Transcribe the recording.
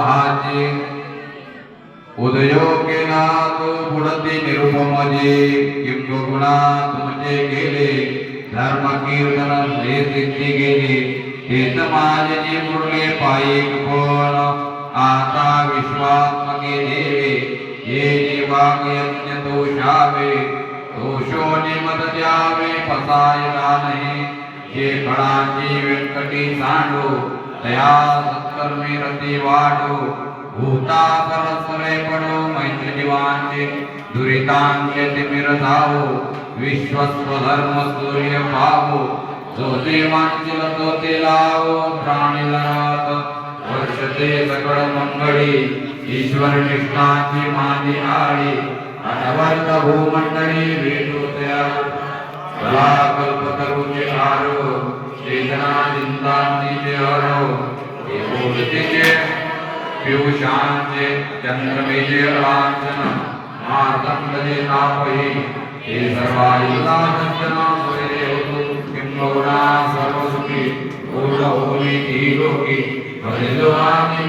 आजे उदयो केला तो बुडती निरुपमजे किंग गुणा तुमचे गेले धर्म कीर्तन हे सिद्धी गेली हेत माझे मुरले पायिक पण आता विश्वात्मके देवे ये निवाग यज्ञ दोषावे दोषो निमत द्यावे फसायला नाही जे फळाची व्यंकटी सांडो तया सत्कर्मी रती वाढो भूता परस्परे पडो मैत्री जीवांचे दुरितांचे तिमिर धावो विश्वस्व धर्म सूर्य पावो जो देवांचे तो ते लावो प्राणी लढात वर्षते सकळ मंगळी ईश्वर निष्ठाची माझी आळी अनवर्त भूमंडळी भेटो त्या कला कल्पतरुचे आरो चेतना चिंतांचे हरो हे बोलतेचे पियुषांचे चंद्रमेजे लांछन मार्तंडजे तापही हे सर्वायुधा दर्शना सोयरे होतो किंबहुना सर्वसुखी पूर्ण होमी ती लोकी हरिद्वानी